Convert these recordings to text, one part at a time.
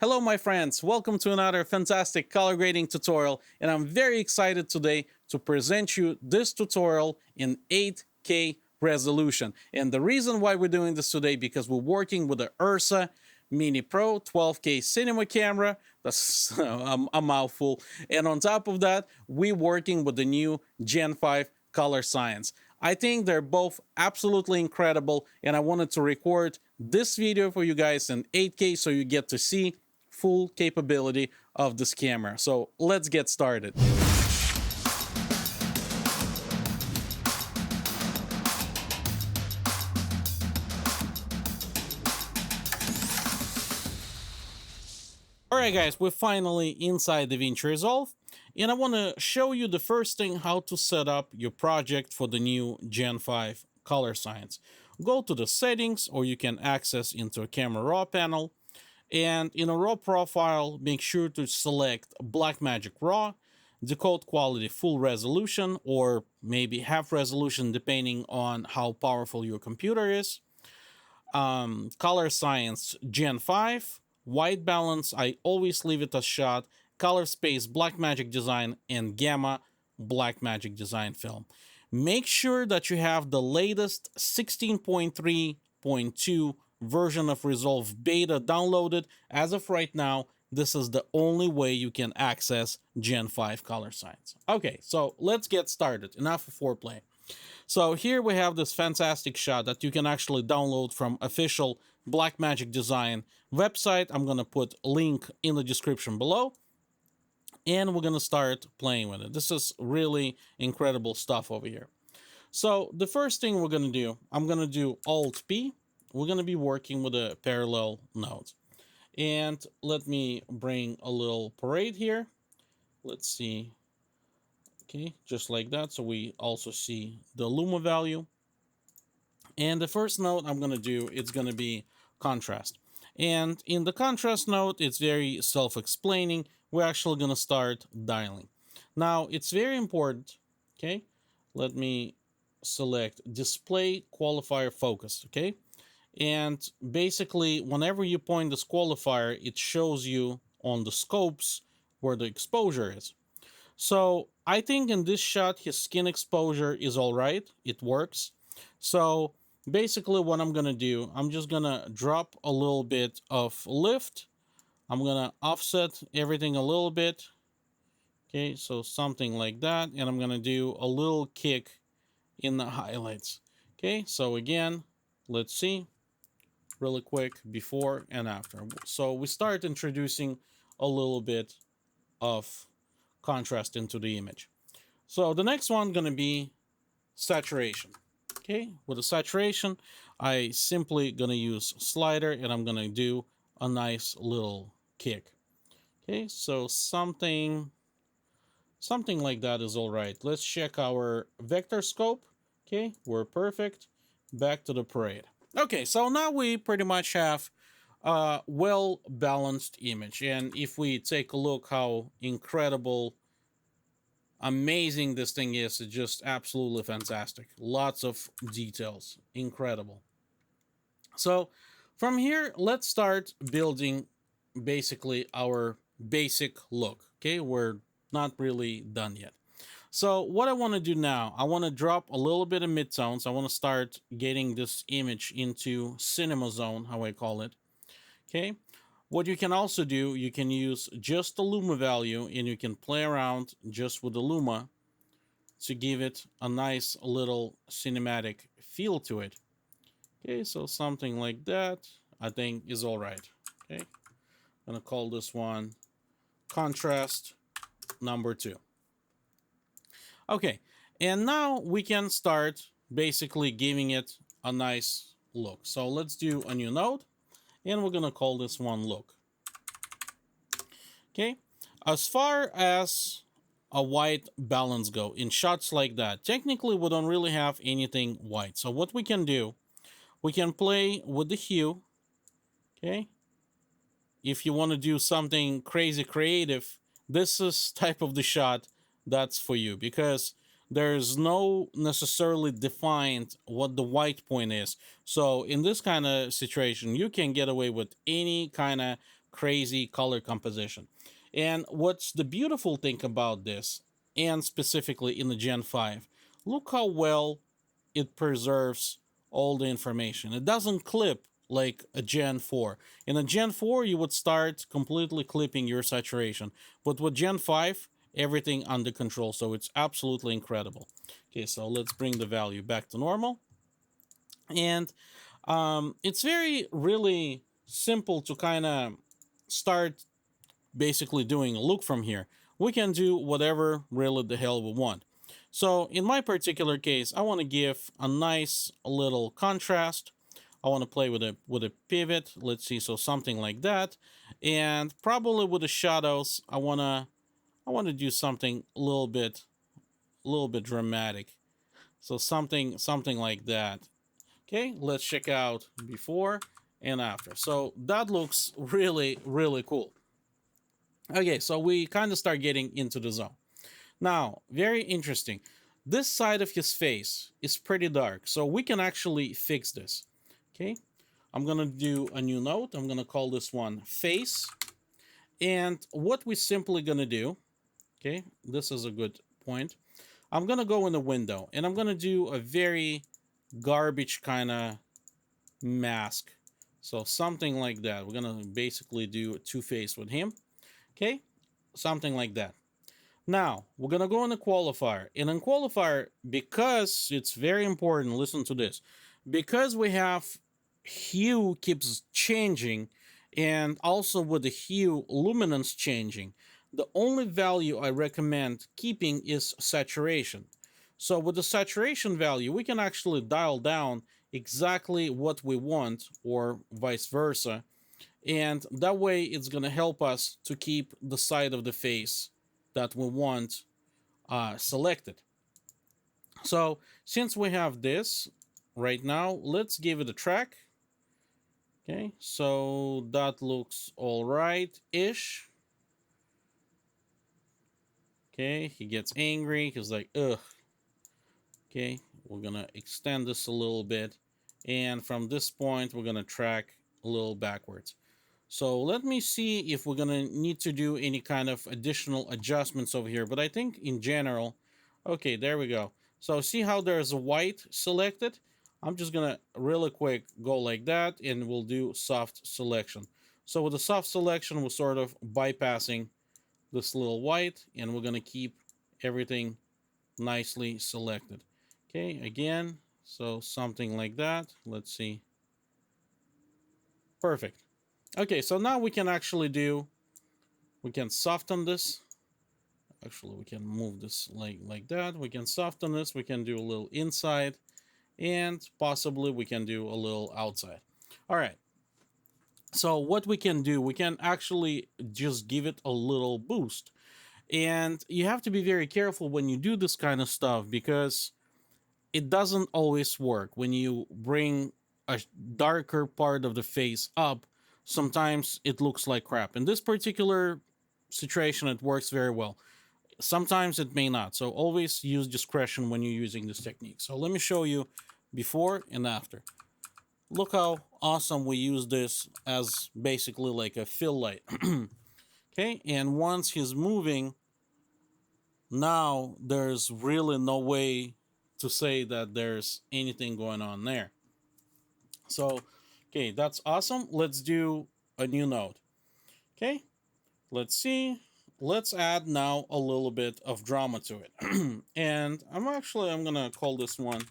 Hello my friends, welcome to another fantastic color grading tutorial, and I'm very excited today to present you this tutorial in 8K resolution. And the reason why we're doing this today because we're working with the Ursa Mini Pro 12K cinema camera. That's a mouthful. And on top of that, we're working with the new Gen 5 color science. I think they're both absolutely incredible, and I wanted to record this video for you guys in 8K so you get to see full capability of this camera. So let's get started. Alright guys, we're finally inside DaVinci Resolve, and I want to show you the first thing how to set up your project for the new Gen 5 color science. Go to the settings, or you can access into a camera raw panel, and in a raw profile, make sure to select Blackmagic Raw, decode quality full resolution, or maybe half resolution depending on how powerful your computer is. Color Science Gen 5, white balance, I always leave it as shot, color space Blackmagic Design, and gamma Blackmagic Design film. Make sure that you have the latest 16.3.2 version of Resolve Beta downloaded. As of right now, this is the only way you can access Gen 5 color science. Okay, so let's get started. Enough of foreplay. So here we have this fantastic shot that you can actually download from official Blackmagic Design website. I'm going to put a link in the description below. And we're going to start playing with it. This is really incredible stuff over here. So the first thing we're going to do, I'm going to do Alt-P. We're going to be working with a parallel node. And let me bring a little parade here. Let's see. Okay, just like that. So we also see the luma value. And the first node I'm going to do, it's going to be contrast. And in the contrast node, it's very self-explaining. We're actually going to start dialing. Now, it's very important, okay? Let me select display qualifier focus, okay? And basically, whenever you point this qualifier, it shows you on the scopes where the exposure is. So I think in this shot, his skin exposure is all right. It works. So basically what I'm going to do, I'm just going to drop a little bit of lift. I'm going to offset everything a little bit. Okay, so something like that. And I'm going to do a little kick in the highlights. Okay, so again, let's see really quick before and after. So we start introducing a little bit of contrast into the image. So the next one going to be saturation. Okay, with the saturation, I simply going to use slider and I'm going to do a nice little kick. Okay, so something like that is all right. Let's check our vector scope. Okay, we're perfect. Back to the parade. Okay, so now we pretty much have a well-balanced image. And if we take a look how incredible, amazing this thing is, it's just absolutely fantastic. Lots of details. Incredible. So from here, let's start building basically our basic look. Okay, we're not really done yet. So what I want to do now, I want to drop a little bit of midtones. I want to start getting this image into cinema zone, how I call it. Okay. What you can also do, you can use just the luma value and you can play around just with the luma to give it a nice little cinematic feel to it. Okay, so something like that, I think is all right. Okay, I'm gonna call this one contrast number 2. Okay, and now we can start basically giving it a nice look. So let's do a new node, and we're gonna call this one look. Okay, as far as a white balance go in shots like that, technically we don't really have anything white. So what we can do, we can play with the hue. Okay, if you want to do something crazy creative, this is type of the shot that's for you, because there's no necessarily defined what the white point is. So in this kind of situation, you can get away with any kind of crazy color composition. And what's the beautiful thing about this, and specifically in the Gen 5, look how well it preserves all the information. It doesn't clip like a Gen 4. In a Gen 4, you would start completely clipping your saturation. But with Gen 5, everything under control. So it's absolutely incredible. Okay, so let's bring the value back to normal. And it's very, really simple to kind of start basically doing a look from here. We can do whatever really the hell we want. So in my particular case, I want to give a nice little contrast. I want to play with a pivot. Let's see, so something like that. And probably with the shadows, I want to do something a little bit dramatic. So something like that. Okay, let's check out before and after. So that looks really, really cool. Okay, so we kind of start getting into the zone. Now, very interesting. This side of his face is pretty dark, so we can actually fix this. Okay, I'm gonna do a new node. I'm gonna call this one face. And what we're simply gonna do, okay, this is a good point. I'm gonna go in the window and I'm gonna do a very garbage kind of mask. So something like that. We're gonna basically do a two-face with him. Okay, something like that. Now, we're going to go in the qualifier. And in qualifier, because it's very important, listen to this. Because we have hue keeps changing, and also with the hue, luminance changing, the only value I recommend keeping is saturation. So with the saturation value, we can actually dial down exactly what we want, or vice versa. And that way, it's going to help us to keep the side of the face that we want selected. So since we have this right now, let's give it a track. Okay, so that looks all right-ish. Okay, he gets angry. He's like, ugh. Okay, we're gonna extend this a little bit. And from this point, we're gonna track a little backwards. So let me see if we're gonna need to do any kind of additional adjustments over here. But I think in general, okay, there we go. So see how there's a white selected? I'm just gonna really quick go like that, and we'll do soft selection. So with the soft selection, we're sort of bypassing this little white, and we're gonna keep everything nicely selected. Okay, again, so something like that. Let's see. Perfect. Okay, so now we can actually we can soften this. Actually, we can move this like that. We can soften this. We can do a little inside, and possibly we can do a little outside. All right. So what we can do, we can actually just give it a little boost. And you have to be very careful when you do this kind of stuff, because it doesn't always work. When you bring a darker part of the face up, sometimes it looks like crap. In this particular situation, it works very well. Sometimes it may not. So always use discretion when you're using this technique. So let me show you before and after. Look how awesome we use this as basically like a fill light. Okay, and once he's moving, now there's really no way to say that there's anything going on there. So, okay, that's awesome. Let's do a new node. Okay, let's see. Let's add now a little bit of drama to it. And I'm gonna call this one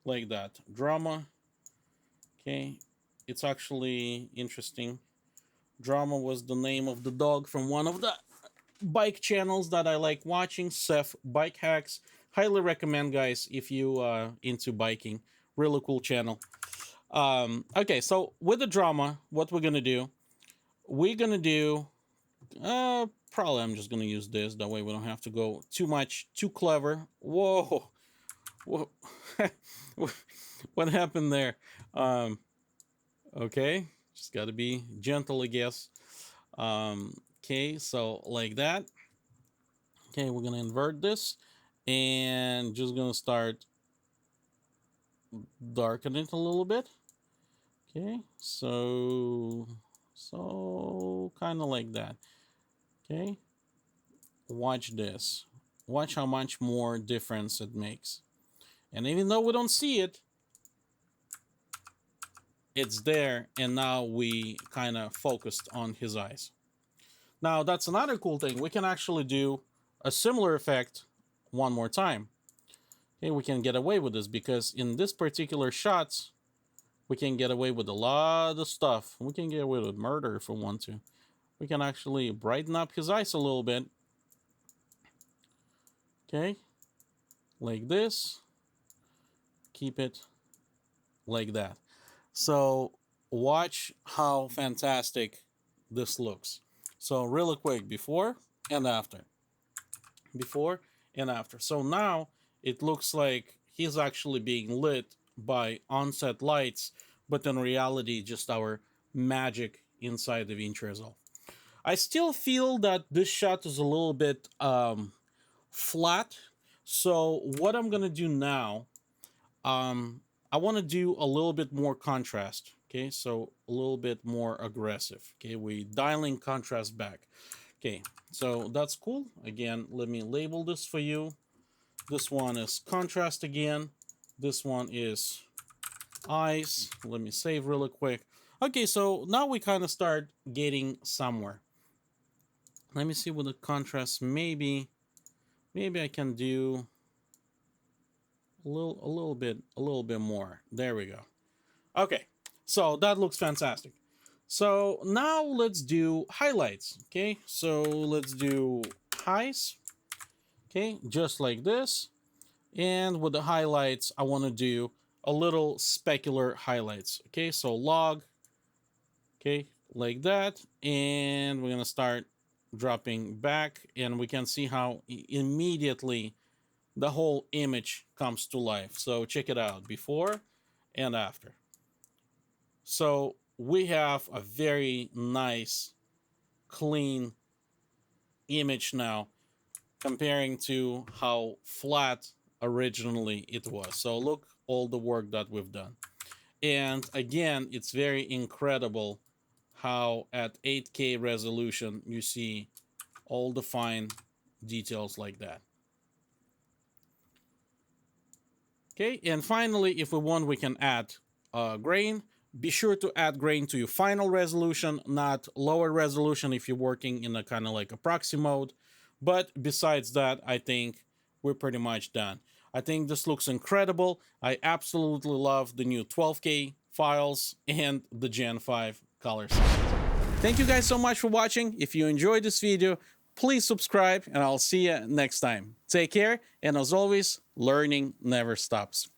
like that, drama. Okay, it's actually interesting. Drama was the name of the dog from one of the bike channels that I like watching, Seth Bike Hacks. Highly recommend, guys, if you into biking. Really cool channel. Okay, so with the drama, what we're gonna do, probably I'm just gonna use this. That way we don't have to go too clever. Whoa, whoa, what happened there? Okay, just gotta be gentle, I guess. Okay, so like that. Okay, we're gonna invert this, and just gonna start darkening it a little bit. Okay, so So kind of like that. Okay. Watch this. Watch how much more difference it makes. And even though we don't see it, it's there. And now we kind of focused on his eyes. Now that's another cool thing. We can actually do a similar effect one more time. Okay, we can get away with this because in this particular shots, we can get away with a lot of stuff. We can get away with murder if we want to. We can actually brighten up his eyes a little bit. Okay, like this. Keep it like that. So watch how fantastic this looks. So really quick, before and after. Before and after. So now it looks like he's actually being lit by onset lights, but in reality, just our magic inside the DaVinci Resolve. I still feel that this shot is a little bit flat. So what I'm gonna do now, I want to do a little bit more contrast. Okay, so a little bit more aggressive. Okay, we dialing contrast back. Okay, so that's cool. Again, let me label this for you. This one is contrast again. This one is eyes. Let me save really quick. Okay, so now we kind of start getting somewhere. Let me see what the contrast maybe I can do a little bit more. There we go. Okay, so that looks fantastic. So now let's do highlights. Okay, so let's do highs. Okay, just like this. And with the highlights, I want to do a little specular highlights. Okay, so log. Okay, like that. And we're going to start dropping back. And we can see how immediately the whole image comes to life. So check it out, before and after. So we have a very nice, clean image now comparing to how flat originally it was. So look all the work that we've done. And again, it's very incredible how at 8K resolution you see all the fine details like that. Okay, and finally, if we want, we can add grain. Be sure to add grain to your final resolution, not lower resolution if you're working in a kind of like a proxy mode. But besides that, I think we're pretty much done. I think this looks incredible. I absolutely love the new 12K files and the Gen 5 color settings. Thank you guys so much for watching. If you enjoyed this video, please subscribe and I'll see you next time. Take care, and as always, learning never stops.